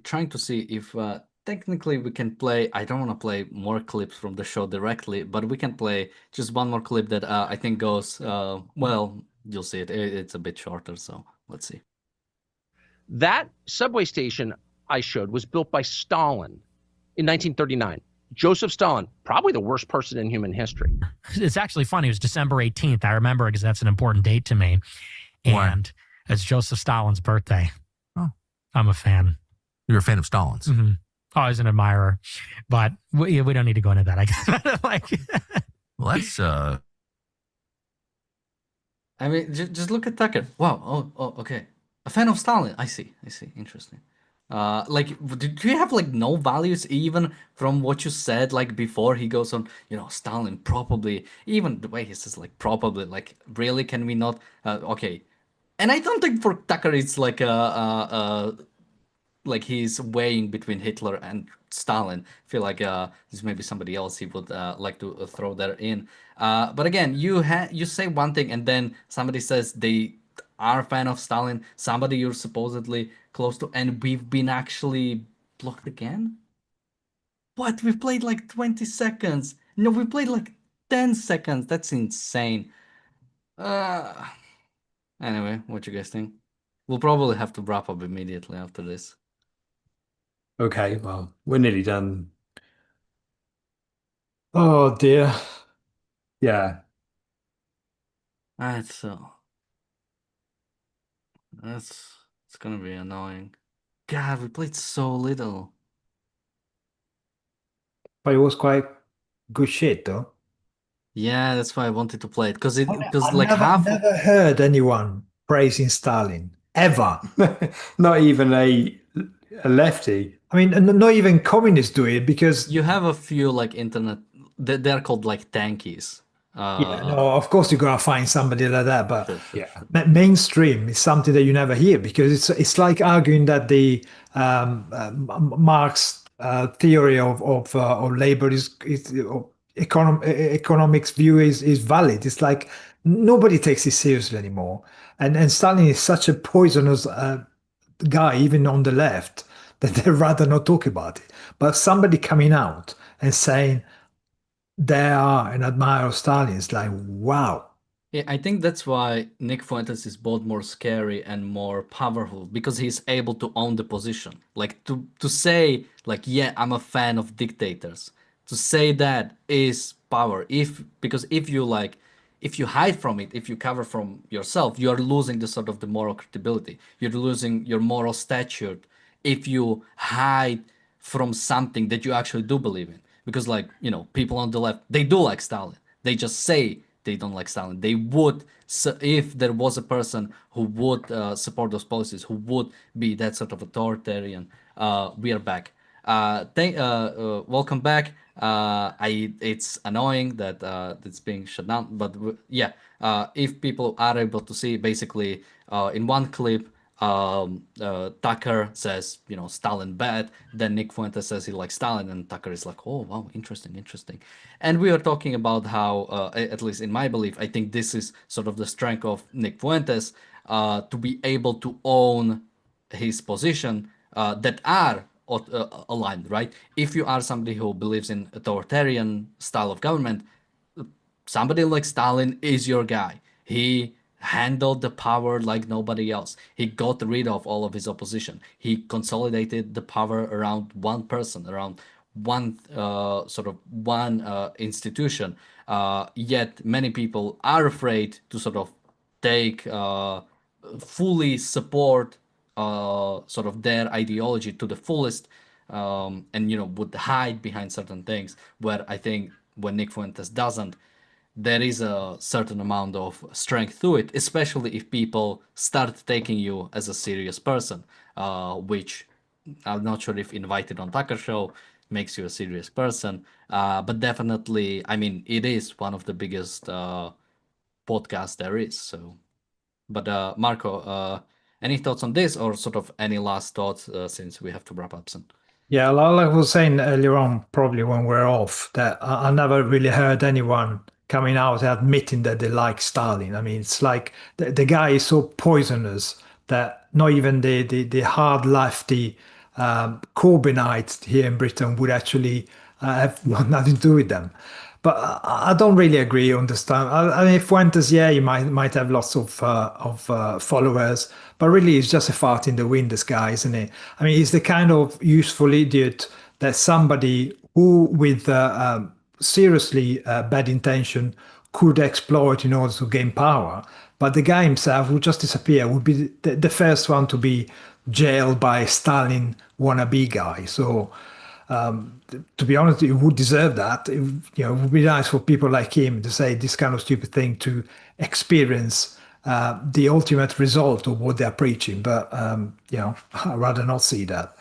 trying to see if technically we can play. I don't want to play more clips from the show directly, but we can play just one more clip that I think goes well. You'll see it. It's a bit shorter, so let's see. That subway station I showed was built by Stalin in 1939. Joseph Stalin, probably the worst person in human history. It's actually funny. It was December 18th. I remember because that's an important date to me. Why? And it's Joseph Stalin's birthday. Oh. I'm a fan. You're a fan of Stalin's. Mm-hmm. Always an admirer. But we don't need to go into that, I guess. Well, that's... I mean, just look at Tucker. Wow. Oh, okay. A fan of Stalin. I see. Interesting. Do you have like no values even from what you said like before he goes on? Stalin probably, even the way he says like probably, like really, can we not? Okay. And I don't think for Tucker it's like like he's weighing between Hitler and Stalin. I feel like this may be somebody else he would like to throw there in. But again, you say one thing and then somebody says they are a fan of Stalin, somebody you're supposedly close to, and we've been actually blocked again. What? We played like 20 seconds. No, we played like 10 seconds. That's insane. Uh, anyway, what you guys think? We'll probably have to wrap up immediately after this. Okay, well, we're nearly done. Oh dear. Yeah. Alright, so it's gonna be annoying. God, we played so little. But it was quite good shit though. Yeah, that's why I wanted to play it because I like never half. never heard anyone praising Stalin ever. Not even a lefty. I mean, not even communists do it because You have a few like internet. They're called like tankies. yeah, no, of course you're gonna find somebody like that, but Sure. yeah, mainstream is something that you never hear because it's like arguing that the Marx theory of labor is economics view is valid. It's like nobody takes it seriously anymore, and Stalin is such a poisonous guy, even on the left, that they'd rather not talk about it. But somebody coming out and saying they are an admirer of Stalin. It's like, wow. Yeah, I think that's why Nick Fuentes is both more scary and more powerful because he's able to own the position. Like to say like yeah, I'm a fan of dictators. To say that is power. If because if you hide from it, if you cover from yourself, you're losing the sort of the moral credibility. You're losing your moral stature if you hide from something that you actually do believe in. Because like, you know, people on the left, they do like Stalin. They just say they don't like Stalin. They would, if there was a person who would support those policies, who would be that sort of authoritarian, we are back. Welcome back. It's annoying that it's being shut down, but yeah, if people are able to see, basically, in one clip, Tucker says, you know, Stalin bad. Then Nick Fuentes says he likes Stalin, and Tucker is like, oh wow, interesting, interesting. And we are talking about how, at least in my belief, I think this is sort of the strength of Nick Fuentes, to be able to own his position, that are aligned, right? If you are somebody who believes in authoritarian style of government, somebody like Stalin is your guy. He handled the power like nobody else. He got rid of all of his opposition. He consolidated the power around one person, around one one institution. Yet many people are afraid to sort of take fully support sort of their ideology to the fullest, and you know would hide behind certain things. Where I think when Nick Fuentes doesn't, there is a certain amount of strength to it, especially if people start taking you as a serious person, which I'm not sure if invited on Tucker show makes you a serious person, but definitely, I mean, it is one of the biggest podcasts there is. So, but Marco, any thoughts on this, or sort of any last thoughts since we have to wrap up soon? Yeah, like I was saying earlier on, probably when we're off, that I never really heard anyone coming out admitting that they like Stalin. I mean, it's like the guy is so poisonous that not even the hard lefty Corbynites here in Britain would actually have nothing to do with them. But I don't really agree on this time. I mean, Fuentes, yeah, you might have lots of followers, but really, it's just a fart in the wind, this guy, isn't it? I mean, he's the kind of useful idiot that somebody who, with seriously bad intention, could exploit in order to gain power. But the guy himself would just disappear, would be the first one to be jailed by a Stalin wannabe guy. So to be honest, he would deserve that. It would be nice for people like him to say this kind of stupid thing to experience the ultimate result of what they're preaching. But I'd rather not see that.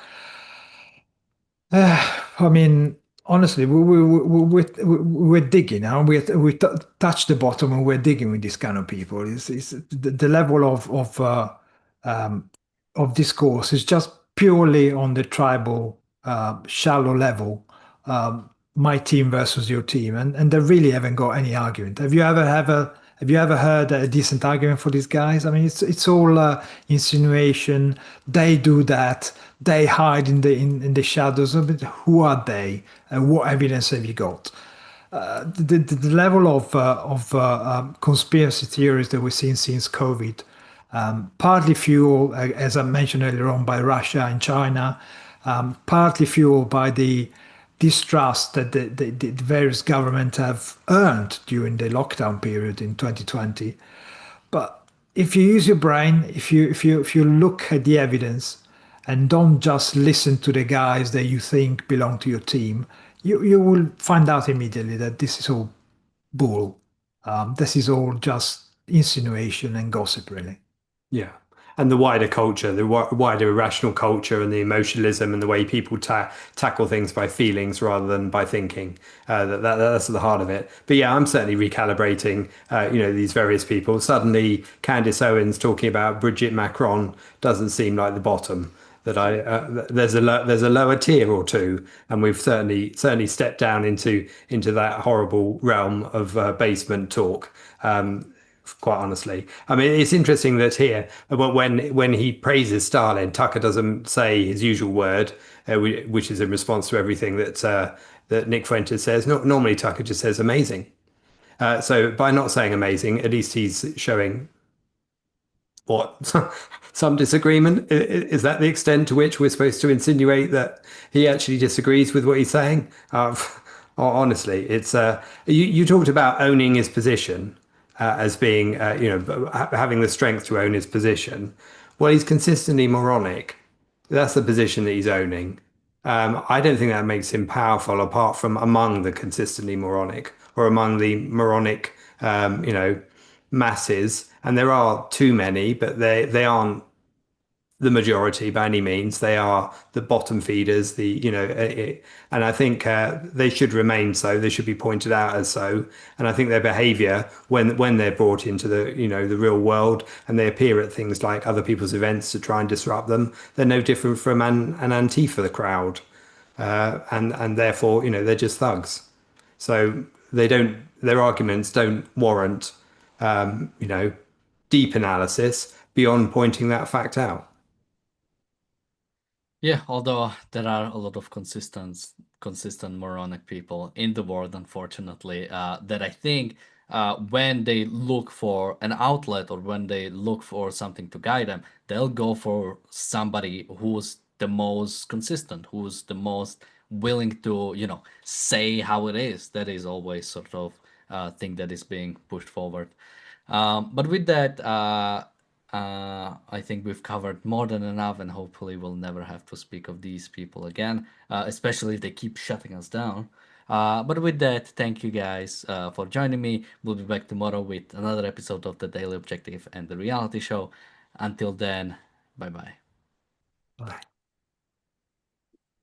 I mean, honestly, we're digging now. We touched the bottom, and we're digging with these kind of people. It's the level of discourse is just purely on the tribal, shallow level. My team versus your team, and they really haven't got any argument. Have you ever Have you ever heard a decent argument for these guys? I mean, it's all insinuation. They do that. They hide in the shadows. But who are they? What evidence have you got? The level of conspiracy theories that we've seen since COVID, partly fueled, as I mentioned earlier on, by Russia and China, partly fueled by the distrust that the various governments have earned during the lockdown period in 2020. But if you use your brain, if you look at the evidence and don't just listen to the guys that you think belong to your team, you will find out immediately that this is all bull. This is all just insinuation and gossip, really. Yeah. And the wider culture, the wider irrational culture and the emotionalism and the way people tackle things by feelings rather than by thinking, that's at the heart of it. But yeah, I'm certainly recalibrating, these various people. Suddenly, Candace Owens talking about Brigitte Macron doesn't seem like the bottom. There's a lower tier or two, and we've certainly stepped down into that horrible realm of basement talk. Quite honestly, I mean, it's interesting that here, when he praises Stalin, Tucker doesn't say his usual word, which is in response to everything that Nick Fuentes says. Normally, Tucker just says amazing. So by not saying amazing, at least he's showing what some disagreement. Is that the extent to which we're supposed to insinuate that he actually disagrees with what he's saying? Honestly, it's you talked about owning his position. As being, having the strength to own his position. Well, he's consistently moronic. That's the position that he's owning. I don't think that makes him powerful apart from among the consistently moronic or among the moronic, masses. And there are too many, but they aren't the majority by any means. They are the bottom feeders, and I think they should remain so. They should be pointed out as so. And I think their behaviour when they're brought into the real world and they appear at things like other people's events to try and disrupt them, they're no different from an Antifa crowd, and therefore they're just thugs. So their arguments don't warrant deep analysis beyond pointing that fact out. Yeah, although there are a lot of consistent moronic people in the world, unfortunately, that I think when they look for an outlet or when they look for something to guide them, they'll go for somebody who's the most consistent, who's the most willing to, say how it is. That is always sort of thing that is being pushed forward. But with that, I think we've covered more than enough, and hopefully we'll never have to speak of these people again, especially if they keep shutting us down. But with that, thank you guys for joining me. We'll be back tomorrow with another episode of The Daily Objective and The Reality Show. Until then, bye-bye. Bye.